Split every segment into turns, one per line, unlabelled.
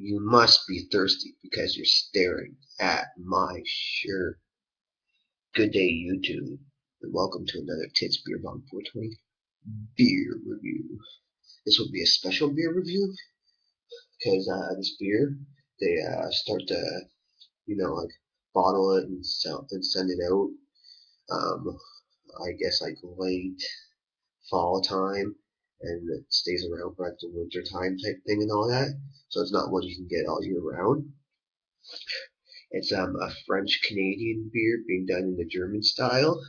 You must be thirsty because you're staring at my shirt. Good day, YouTube, and welcome to another Tits Beer Bomb 420 beer review. This will be a special beer review because this beer, they start to, like bottle it and send it out. Um, I guess like late fall time, and it stays around for like the winter time type thing and all that. So it's not one you can get all year round. It's a French Canadian beer being done in the German style,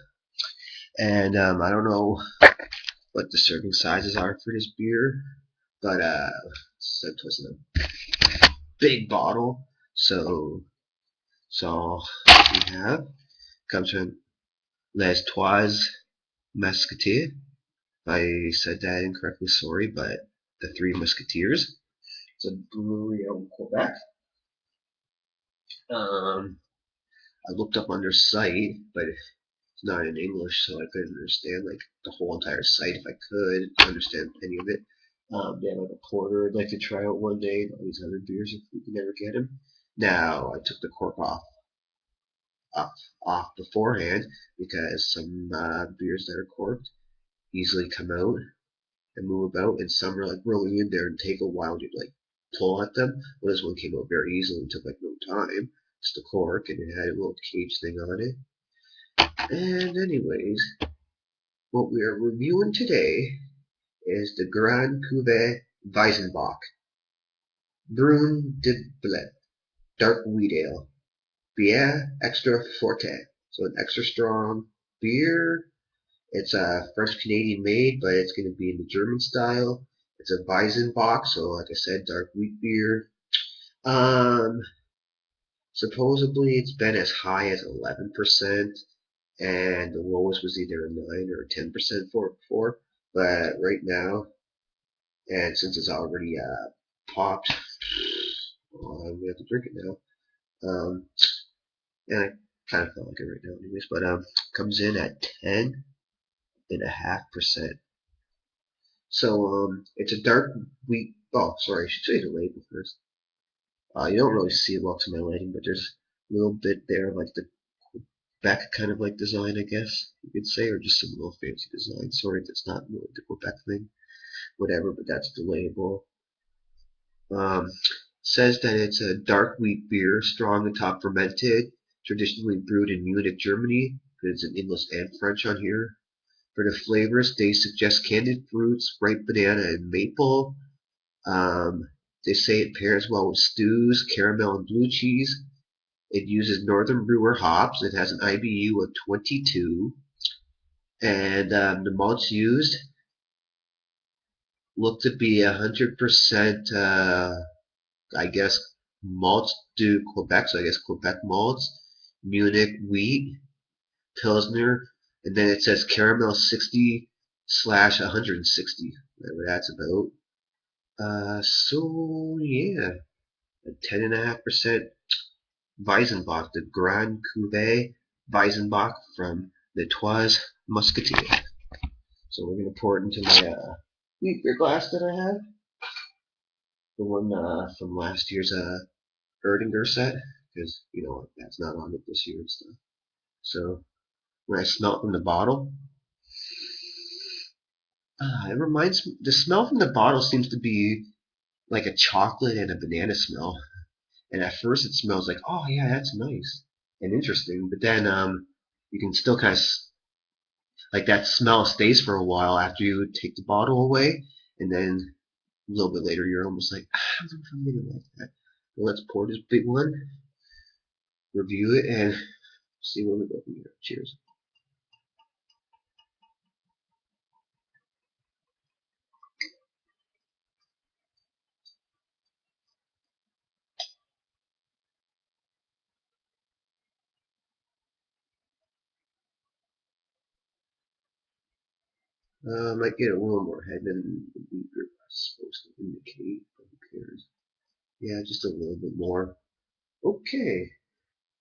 and I don't know what the serving sizes are for this beer, but it was in a big bottle. So we have comes from Les Trois Mousquetaires. I said that incorrectly, sorry, but the Three Musketeers. It's a brewery out in Quebec. I looked up on their site, but it's not in English, so I couldn't understand like the whole entire site. If I could understand any of it, they have like a porter I'd like to try out one day. And all these other beers if we can ever get them. Now I took the cork off, off beforehand because some beers that are corked easily come out and move about, and some are like really in there and take a while to like pull at them. Well, this one came out very easily and took like no time. It's the cork, and it had a little cage thing on it. And anyways, what we are reviewing today is the Grand Cuvée Weizenbock Brun de Blet Dark Wheat Ale Bière Extra Forte. So an extra strong beer. It's French Canadian made, but it's going to be in the German style. It's a Weizenbock, so like I said, dark wheat beer. Um, Supposedly it's been as high as 11%, and the lowest was either a 9 or 10% for it before. But right now, and since it's already popped, well, I'm gonna have to drink it now. And I kind of feel like it right now, anyways. But comes in at 10.5%. So it's a dark wheat. Oh, sorry, I should show you the label first. You don't really see it well to my lighting, but there's a little bit there of like the Quebec kind of like design, I guess you could say, or just some little fancy design. Sorry, that's not really the Quebec thing. Whatever, but that's the label. Um, Says that it's a dark wheat beer, strong and top fermented, traditionally brewed in Munich, Germany. It's in English and French on here. For the flavors, they suggest candied fruits, ripe banana, and maple. Um, they say it pairs well with stews, caramel, and blue cheese. It uses Northern Brewer hops. It has an IBU of 22. And the malts used look to be 100%, I guess, malts do Quebec, so I guess Quebec malts, Munich wheat, Pilsner, and then it says caramel 60/160, whatever that's about. So yeah, a 10.5% Weizenbock, the Grand Cuvée Weizenbock from the Trois Musketeers. So we're gonna pour it into my wheat beer glass that I have, the one from last year's Erdinger set, because that's not on it this year and stuff. So when I smell it from the bottle, it reminds me. The smell from the bottle seems to be like a chocolate and a banana smell. And at first it smells like, oh yeah, that's nice and interesting. But then you can still kind of like that smell stays for a while after you take the bottle away, and then a little bit later you're almost like, I don't know if I'm gonna like that. Well, let's pour this big one, review it, and see where we go from here. Cheers. Might get a little more head than the beer was supposed to indicate, but who cares? Yeah, just a little bit more. Okay.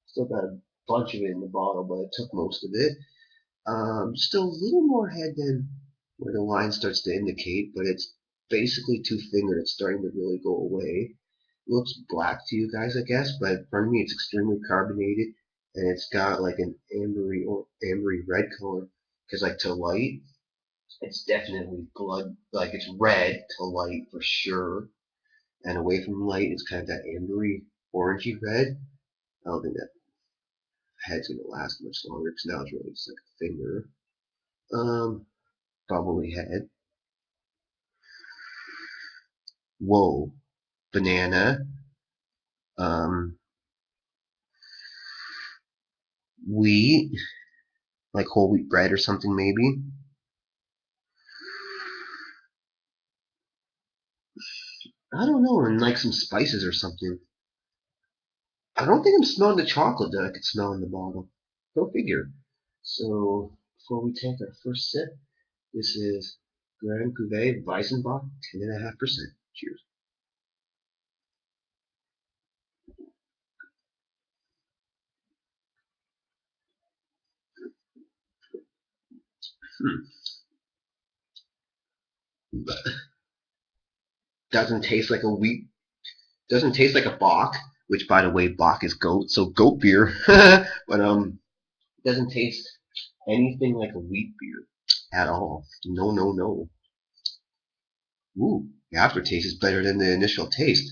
Still got a bunch of it in the bottle, but I took most of it. Still a little more head than where the line starts to indicate, but it's basically two fingered. It's starting to really go away. looks black to you guys, I guess, but for me it's extremely carbonated, and it's got like an ambery or ambery red color. Because like to light, it's definitely blood, like it's red to light for sure, and away from light, it's kind of that ambery orangey red. I don't think that head's gonna last much longer because now it's really just like a finger. Bubbly head. Whoa, banana. Um, wheat, like whole wheat bread or something maybe. I don't know, and like some spices or something. I don't think I'm smelling the chocolate that I could smell in the bottle. Go figure. So before we take our first sip, this is Grand Cuvée Weizenbock, 10.5%. Cheers. Hmm. Doesn't taste like a wheat. Doesn't taste like a Bock, which by the way, Bock is goat, so goat beer. But doesn't taste anything like a wheat beer at all. No, no, no. Ooh, the aftertaste is better than the initial taste.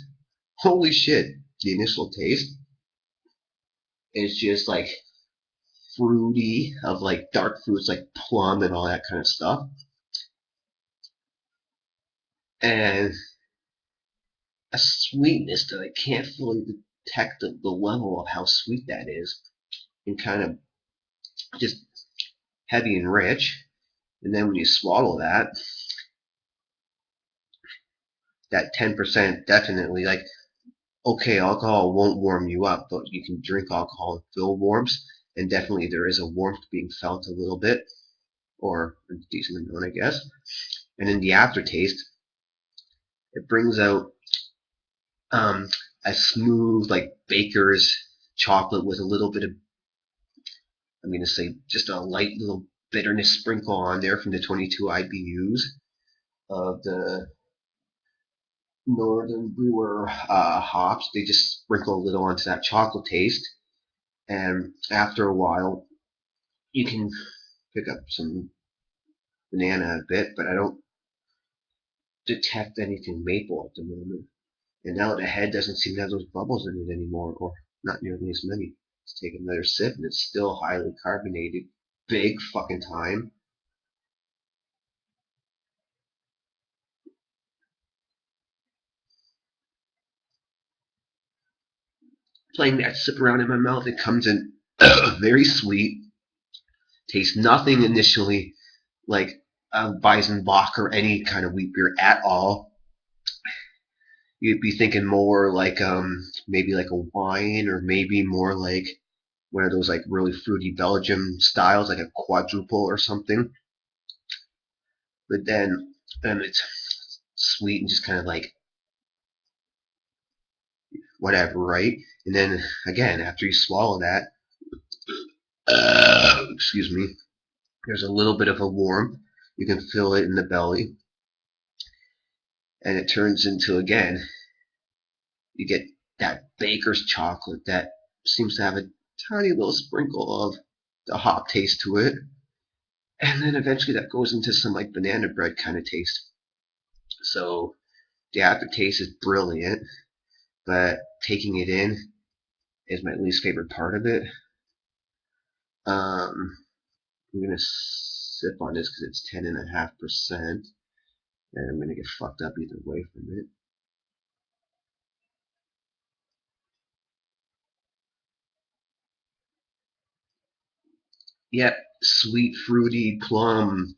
Holy shit! The initial taste is just like fruity, of like dark fruits like plum and all that kind of stuff, and a sweetness that I can't fully detect the level of how sweet that is, and kind of just heavy and rich. And then when you swallow that, that 10% definitely like okay, alcohol won't warm you up, but you can drink alcohol and feel warmth, and definitely there is a warmth being felt a little bit, or a decent amount, I guess. And in the aftertaste, it brings out um, a smooth, like baker's chocolate with a little bit of, I'm going to say, just a light little bitterness sprinkle on there from the 22 IBUs of the Northern Brewer hops. They just sprinkle a little onto that chocolate taste, and after a while, you can pick up some banana a bit, but I don't detect anything maple at the moment. And now the head doesn't seem to have those bubbles in it anymore, or not nearly as many. Let's take another sip, and it's still highly carbonated. Big fucking time. Playing that sip around in my mouth, it comes in very sweet. Tastes nothing initially like a Weizenbock or any kind of wheat beer at all. You'd be thinking more like maybe like a wine, or maybe more like one of those like really fruity Belgium styles, like a quadruple or something. But then it's sweet and just kind of like whatever, right? And then again, after you swallow that, excuse me, there's a little bit of a warmth. You can feel it in the belly, and it turns into again. You get that baker's chocolate that seems to have a tiny little sprinkle of the hop taste to it, and then eventually that goes into some like banana bread kind of taste. So the aftertaste is brilliant, but taking it in is my least favorite part of it. I'm gonna sip on this because it's 10.5%, and I'm gonna get fucked up either way from it. Yep, sweet, fruity, plum,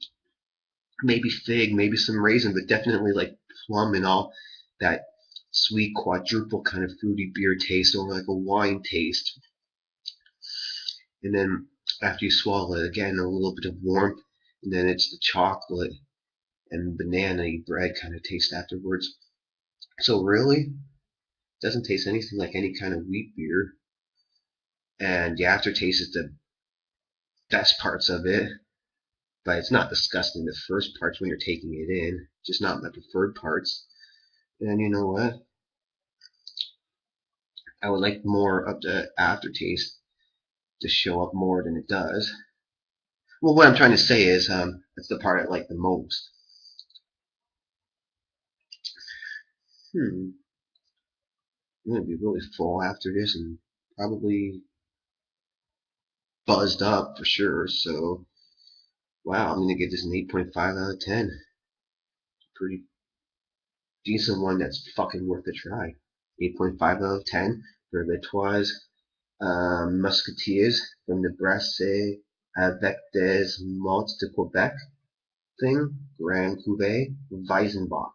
maybe fig, maybe some raisin, but definitely like plum and all that sweet quadruple kind of fruity beer taste, or like a wine taste. And then after you swallow it, again a little bit of warmth, and then it's the chocolate and banana bread kind of taste afterwards. So really, it doesn't taste anything like any kind of wheat beer, and the aftertaste is the best parts of it. But it's not disgusting. The first parts when you're taking it in, just not my preferred parts. And you know what? I would like more of the aftertaste to show up more than it does. Well, what I'm trying to say is, that's the part I like the most. I'm gonna be really full after this and probably buzzed up for sure. So, wow, I'm gonna give this an 8.5 out of 10. Pretty decent one that's fucking worth a try. 8.5 out of 10 for the Trois Musketeers from the Brasserie avec des Mots de Quebec thing, Grand Cuvée, Weizenbock.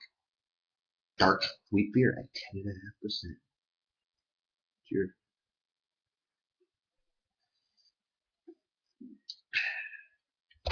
Dark wheat beer at 10.5%. Cheers.